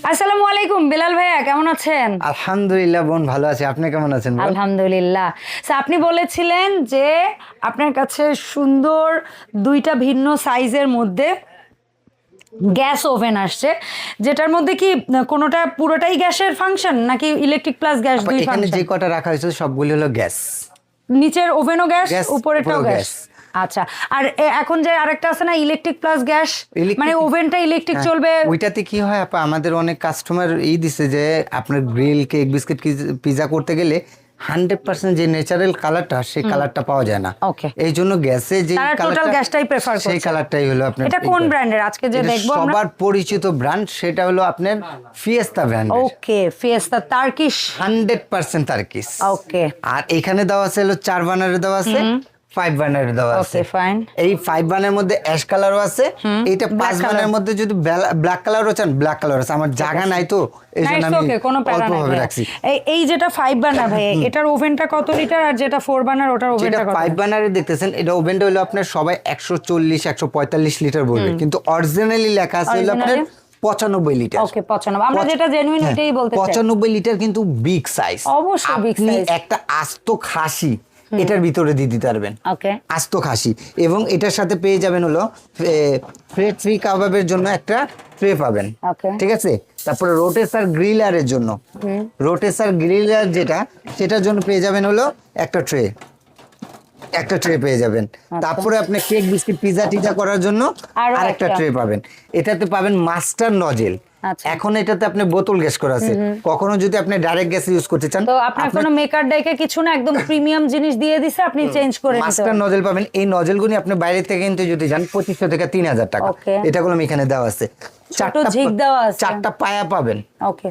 আসসালামু আলাইকুম বিলাল ভাইয়া, কেমন আছেন? আলহামদুলিল্লাহ বোন, ভালো আছি। আপনি কেমন আছেন বোন? আলহামদুলিল্লাহ। আপনি বলেছিলেন যে আপনার কাছে সুন্দর দুইটা ভিন্ন সাইজের মধ্যে গ্যাস ওভেন আসছে, যেটার মধ্যে কি কোনোটা পুরোটাই গ্যাসের ফাংশন নাকি ইলেকট্রিক প্লাস গ্যাস দুই এখানে ফাংশন? যে কটা রাখা হয়েছে সবগুলো হলো গ্যাস। নিচের ওভেনও গ্যাস, গ্যাস, উপরেরটাও উপরেও গ্যাস। গ্যাস। আচ্ছা, আর এখন যে আরেকটা আছে না ইলেকট্রিক প্লাস গ্যাস, মানে ওভেনটা ইলেকট্রিক চলবে। ওইটাতে কি হয় আপা, আমাদের অনেক কাস্টমার দিছে যে আপনার গ্রিল, কেক, বিস্কিট, পিজা করতে গেলে 100% যে ন্যাচারাল কালারটা সেই কালারটা পাওয়া যায় না। ওকে, এই জন্য গ্যাসে যে টোটাল গ্যাসটাই প্রেফার করছে, সেই কালারটাই হলো আপনার। এটা কোন ব্র্যান্ডের আজকে যে দেখবো আমরা? সবার পরিচিত ব্র্যান্ড, সেটা হলো আপনার ফিয়েস্তা ব্র্যান্ড। ওকে, ফিয়েস্তা টার্কিশ, 100% টার্কিশ। ওকে, আর এখানে দেওয়া আছে হলো 4 বার্নারের দেওয়া আছে, 5 বার্নারের দেওয়া আছে। Okay fine. এই 5 বার্নারের মধ্যে অ্যাশ কালারও আছে, এইটা 5 বার্নারের মধ্যে যদি ব্ল্যাক কালারও চান ব্ল্যাক কালার আছে। আমার জায়গা নাই তো এইজন্য আমি অল্প ভাবে রাখছি। এই যেটা 5 বার্নার ভাই, এটার ওভেনটা কত লিটার? আর যেটা 4 বার্নার ওটার ওভেনটা কত? 5 বার্নারে দেখতেছেন, এটা ওভেনটা হলো আপনার সবাই 140 145 লিটার বলবে, কিন্তু অরিজিনালি লেখা আছে হলো আপনার 95 লিটার। ওকে, 95। আমরা যেটা জেনুইন এটাই বলতে চাই। 95 লিটার কিন্তু বিগ সাইজ। অবশ্যই বিগ সাইজ। একটা আস্ত খাসি এটার ভিতরে দিয়ে দিতে পারবেন, ওকে, আস্ত খাসি। এবং এটার সাথে পেয়ে যাবেন হলো ফ্রি কাবাবের জন্য একটা ট্রে পাবেন, ঠিক আছে। তারপরে রোটেসার গ্রিলারের জন্য, রোটেসার গ্রিলার যেটা, সেটার জন্য পেয়ে যাবেন হলো একটা ট্রে পেয়ে যাবেন। তারপরে আপনি কেক, বিস্কিট, পিজা টিজা করার জন্য আরেকটা ট্রে পাবেন। এটাতে পাবেন মাস্টার নজেল। এখন এটাতে আপনি বোতল গ্যাস করা আছে, কখনো যদি আপনি ডাইরেক্ট গ্যাস ইউজ করতে চান তো আপনার কোনো মেকার ডাইকে কিছু না, একদম প্রিমিয়াম জিনিস দিয়ে দিছে, আপনি চেঞ্জ করে নিতে মাস্টার নজেল পাবেন। এই নজেলগুলো আপনি বাইরে থেকে কিনতে যদি যান 2500 থেকে 3000 টাকা। এটাগুলো এখানে দেওয়া আছে। চারটা পায়া পাবেন,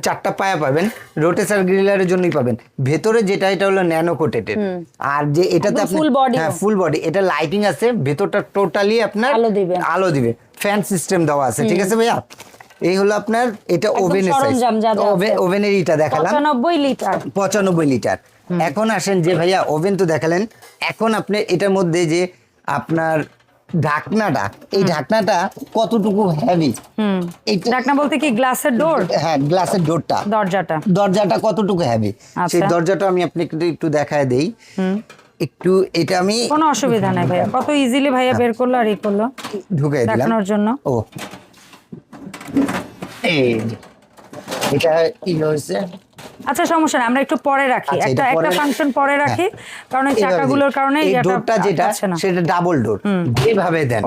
চারটা পায়া পাবেন। রোটেসার গ্রিলারের জন্যই পাবেন। ভেতরে যেটা, এটা হলো ন্যানো কোটেটেড। আর যে এটাতে আপনি ফুল বডি, এটা লাইটিং আছে, ভেতরটা টোটালি আপনার আলো দিবে। ফ্যান সিস্টেম দেওয়া আছে, ঠিক আছে ভাইয়া। এই হলো আপনার, এটা ওভেনের সাইজ। ওভেনের ইটা দেখালাম 95 লিটার। এখন আসেন যে ভাইয়া, ওভেন তো দেখালেন, এখন আপনি এটার মধ্যে যে আপনার ঢাকনাটা, এই ঢাকনাটা কতটুকু হেভি। এই ঢাকনা বলতে কি গ্লাসের ডোর? হ্যাঁ, গ্লাসের ডোরটা, দরজাটা কতটুকু হেভি, সেই দরজাটা আমি আপনাকে একটু দেখায় দেই। একটু এটা আমি, কোনো অসুবিধা নাই ভাইয়া, কত ইজিলি ভাইয়া বের করলো আর এই করলো, ঢুকাই দিলাম দেখানোর জন্য। ও এই এটা কি হয়েছে? আচ্ছা, সমস্যা নেই, আমরা একটু পরে রাখি, একটা ফাংশন পরে রাখি, কারণ এই চাকাগুলোর কারণে এই ডোরটা যেটা, সেটা ডাবল ডোর। যেভাবে দেন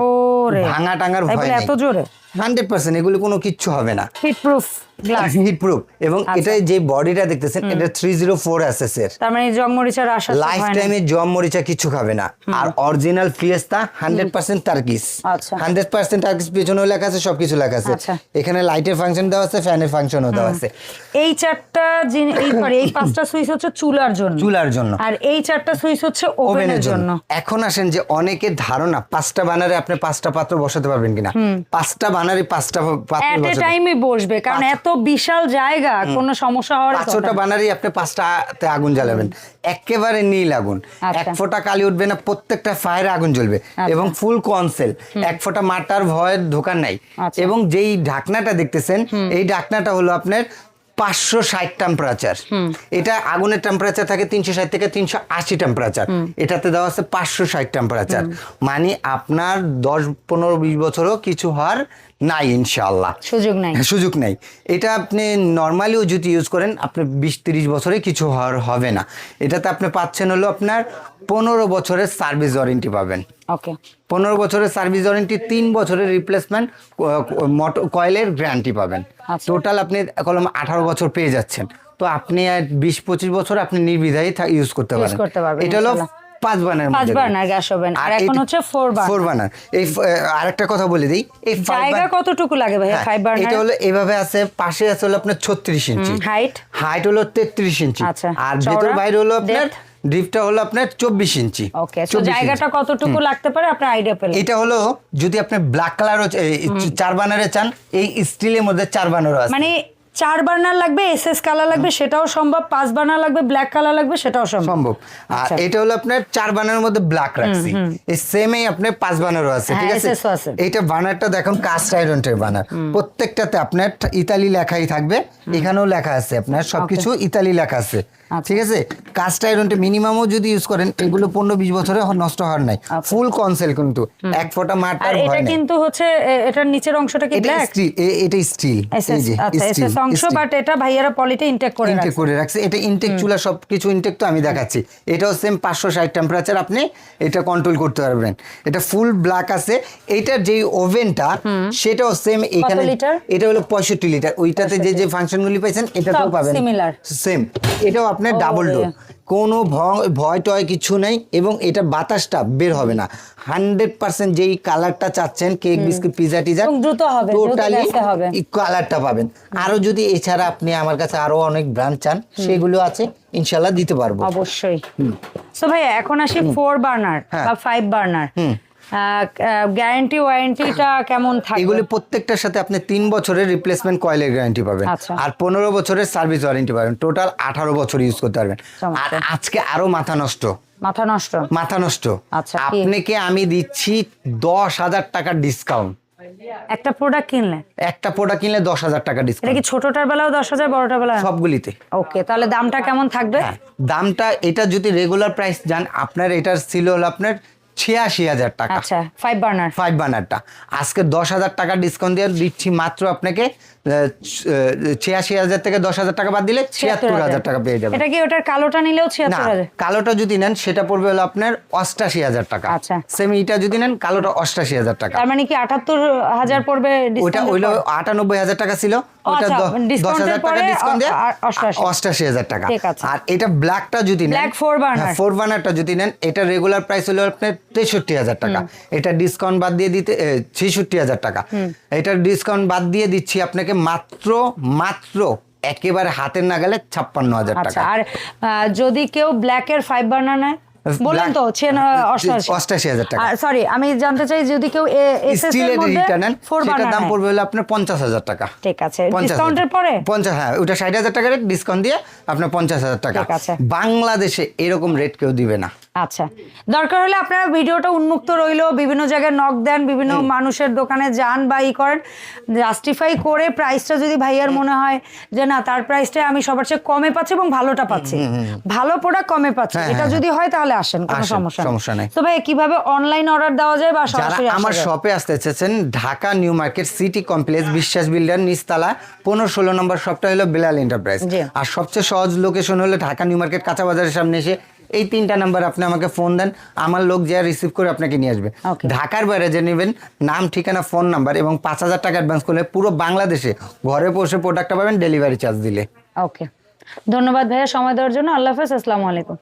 ভাঙা টাঙার ভয় নেই, এত জোরে 100%। এগুলো কোনো কিচ্ছু হবে না, হিটপ্রুফ গ্লাস, হিটপ্রুফ। এবং এটা যে বডিটা দেখতেছেন, এটা 304 এসএস এর। তার মানে জং মরিচার আশা লাইফ টাইমে জং মরিচা কিছু খাবে না। আর অরিজিনাল ফিয়েস্তা 100% টার্কিশ, 100% টার্কিশ। পেছনেও লেখা আছে, সবকিছু লেখা আছে। এখানে লাইটের ফাংশন দেওয়া আছে, ফ্যানের ফাংশনও দেওয়া আছে। এই চারটা এই 5টা সুইচ হচ্ছে চুলার জন্য, আর এই 4টা সুইচ হচ্ছে ওভেনের জন্য। এখন আসেন যে অনেকের ধারণা 5টা বানারে আপনি 5টা পাত্র বসাতে পারবেন কিনা। 5টা বানারে 5টা পাত্র এট এ টাইমে বসবে, কারণ এত বিশাল জায়গা, কোনো সমস্যা হওয়ার কথা না। 5টা বানারেই আপনি 5টাতে আগুন জ্বালাবেন, একেবারে নীল আগুন, এক ফোঁটা কালি উঠবে না, প্রত্যেকটা ফায়ারে আগুন জ্বলবে। এবং ফুল কনসেল, এক ফোঁটা মাটার ভয়ের দোকান নাই। এবং যেই ঢাকনাটা দেখতেছেন, এই ঢাকনাটা হলো আপনার 560 টেম্পারেচার। এটা আগুনের টেম্পারেচার থাকে 360 থেকে 380 টেম্পারেচার, এটাতে দেওয়া আছে 560 টেম্পারেচার। মানে আপনার 10-15-20 বছরও কিছু হওয়ার নাই, ইনশাআল্লাহ সুযোগ নাই। এটা আপনি নর্মালিও যদি ইউজ করেন, আপনি 20-30 বছরে কিছু হওয়ার হবে না। এটাতে আপনি পাচ্ছেন হলো আপনার 15 বছরের সার্ভিস ওয়ারেন্টি পাবেন। 15 বছরের সার্ভিস ওয়ারেন্টি, 3 বছরের রিপ্লেসমেন্ট কয়েলের গ্যারান্টি পাবেন। টোটাল আপনি কলম 18 বছর পেয়ে যাচ্ছেন। তো আপনি 20-25 বছর আপনি নির্দ্বিধায় ইউজ করতে পারেন। এটা হলো 5 বার্নার গ্যাস ওভেন। আর এখন হচ্ছে 4 বার্নার। এই আরেকটা কথা বলে দিই, এই জায়গা কতটুকু লাগে ভাই 5 বার্নার? এটা হলো এভাবে আছে, পাশে আছে হলো আপনার 36 ইঞ্চি, হাইট হলো 33 ইঞ্চি, আর ভেতর বাইরে হলো আপনার ডিপটা হলো আপনার 24 ইঞ্চি। ওকে, তো জায়গাটা কতটুকু লাগতে পারে আপনার আইডিয়া পেলে? এটা হলো যদি আপনি ব্ল্যাক কালার 4 বার্নারে চান, এই স্টিলের মধ্যে 4 বার্নার আছে, মানে 4 বার্নার লাগবে, এসএস কালার লাগবে সেটাও সম্ভব, 5 বার্নার লাগবে, ব্ল্যাক কালার লাগবে সেটাও সম্ভব। আর এটা হলো আপনার 4 বার্নারের মধ্যে ব্ল্যাক রাখছি, এই সেমই আপনার 5 বার্নারও আছে, ঠিক আছে। SS ও আছে। এইটা বার্নারটা দেখুন কাস্ট আয়রনের বার্নার, প্রত্যেকটাতে আপনার ইতালি লেখাই থাকবে, এখানেও লেখা আছে আপনার সবকিছু ইতালি লেখা আছে, ঠিক আছে। কাস্ট আয়রনটা মিনিমামও যদি ইউজ করেন এগুলো 15-20 বছরে নষ্ট হওয়ার নাই, ফুল কনসেল কিন্তু এক ফোঁটা মাটার আর ভয় এটা নাই। কিন্তু হচ্ছে এটার নিচের অংশটা কি এটা ব্ল্যাক? স্টিল, এটা স্টিল, এই যে আচ্ছা এসএস অংশ, বাট এটা ভাইয়ারা পলিতে ইনটেক করে ইনটেক রাখছে। করে রাখছে। এটা ইনটেক চুলা সবকিছু ইনটেক, তো আমি দেখাচ্ছি। এটাও সেম 560 টেম্পারেচার, আপনি এটা কন্ট্রোল করতে পারবেন। এটা ফুল ব্ল্যাক আছে। এটার যে ওভেনটা সেটাও সেম, এখানে লিটার? এটা হলো 65 লিটার, ওইটাতে যে যে ফাংশনগুলি পাইছেন এটাতেও সব পাবেন similar? সেম। এটাও আপনার ডাবল ডোর, কোনো ভয় টয় কিছু নাই, এবং এটা বাতাসটা বের হবে না। 100% যেই কালারটা চাচ্ছেন কেক বিস্কুট পিজা টিজা এবং দ্রুত হবে, টোটালি দ্রুত হবে। কালারটা পাবেন। আরো যদি এছাড়া আপনি আমার কাছে আরো অনেক ব্র্যান্ড চান সেগুলো আছে, ইনশাল্লাহ দিতে পারবো। অবশ্যই। সো ভাইয়া এখন আসি 4 বার্নার বা 5 বার্নার, গ্যারান্টি ওয়ারেন্টিটা কেমন থাকবে? এগুলি প্রত্যেকটার সাথে আপনি 3 বছরের রিপ্লেসমেন্ট কয়েলের গ্যারান্টি পাবেন, আচ্ছা। আর 15 বছরের সার্ভিস ওয়ারেন্টি পাবেন, টোটাল 18 বছর ইউজ করতে পারবেন। আর আজকে আরো মাথা নষ্ট, মাথা নষ্ট। আচ্ছা, কি? আপনাকে আমি দিচ্ছি 10,000 টাকার ডিসকাউন্ট। একটা প্রোডাক্ট কিনলে, একটা প্রোডাক্ট কিনলে 10,000 টাকা এটা ডিসকাউন্ট, কি ছোটটার বেলাও 10,000, বড়টার বেলাও? সবগুলিতে। ওকে, তাহলে দামটা কেমন থাকবে? দামটা এটা যদি রেগুলার প্রাইস যান আপনার, এটার ছিল হলো আপনার 86,000 টাকা। আচ্ছা 5 বার্নার, 5 বার্নারটা আজকে 10,000 টাকা ডিসকাউন্ট দিয়ে দিচ্ছি মাত্র আপনাকে 86,000 থেকে 10,000 টাকা বাদ দিলে 76,000 টাকা পেয়ে যাবেন। এটা কি ওটার কালোটা নিলেও না, 76,000? কালোটা যদি নেন সেটা পড়বে হলো আপনার 88,000 টাকা। আচ্ছা। সেম এটা যদি নেন কালোটা 88,000 টাকা। তার মানে কি 78,000 পড়বে ওইটা ডিসকাউন্ট? হইলো 98,000 টাকা ছিল, ওটা আচ্ছা, 10,000 টাকা পরে ডিসকাউন্ট দিয়ে 88,000 88,000 টাকা। ঠিক আছে। আর এটা ব্ল্যাকটা যদি নেন, Black 4 burner। 4 বার্নারটা যদি নেন, এটা রেগুলার প্রাইস হলো আপনার 63,000 টাকা, এটা ডিসকাউন্ট বাদ দিয়ে দিতে 66,000 টাকা। এটা ডিসকাউন্ট বাদ দিয়ে দিচ্ছি আপনাকে মাত্র একেবারে হাতের নাগালে 56,000 আচ্ছা। টাকা। আর যদি কেউ ব্ল্যাকের 5 বার্নার নেয়, বললেন তো 88,000 টাকা। সরি, আমি জানতে চাই যদি কেউ এসএস এর স্টিলের মধ্যে এটা নেন 4 সেটার বার্নার দাম নেয়, পড়বে হলো আপনার 50,000 টাকা। ঠিক আছে, 50,000 ডিসকাউন্টের পরে 50, হ্যাঁ ওটা 60,000 টাকা রেট, ডিসকাউন্ট দিয়ে আপনার 50,000 টাকা। ঠিক আছে। বাংলাদেশে এরকম রেট কেউ দিবে না। আচ্ছা, দরকার হলে আপনারা ভিডিওটা উন্মুক্ত রইলো, বিভিন্ন জায়গায় নক দেন, বিভিন্ন মানুষের দোকানে যান বা ই করেন, জাস্টিফাই করে প্রাইসটা যদি ভাইয়ার মনে হয় যে না তার প্রাইসটা আমি সবার চেয়ে কমে পাচ্ছি এবং ভালোটা পাচ্ছি, ভালো প্রোডাক্ট কমে পাচ্ছি, এটা যদি হয় তাহলে আসেন, কোনো সমস্যা নেই। তো ভাই কিভাবে অনলাইন অর্ডার দেওয়া যায় বা যারা সরাসরি আমার আসা যায়? শপে আসতে চাচ্ছেন, Dhaka new market city complex বিশ্বাস বিল্ডার নিচতলা 15-16 নম্বর শপটা হলো বেলাল এন্টারপ্রাইজ। জি। আর সবচেয়ে সহজ লোকেশন হলো ঢাকা নিউ মার্কেট কাঁচা বাজারের সামনে এসে এই 3টা নাম্বার আপনি আমাকে ফোন দেন, আমার লোক যা রিসিভ করে আপনাকে নিয়ে আসবে। Okay. ঢাকার বাইরে যে নেবেন, নাম ঠিকানা ফোন নাম্বার এবং 5,000 টাকা অ্যাডভান্স করলে পুরো বাংলাদেশে ঘরে বসে প্রোডাক্টটা পাবেন ডেলিভারি চার্জ দিলে। ওকে, ধন্যবাদ ভাইয়া সময় দেওয়ার জন্য। আল্লাহ হাফেজ, আসসালামু আলাইকুম।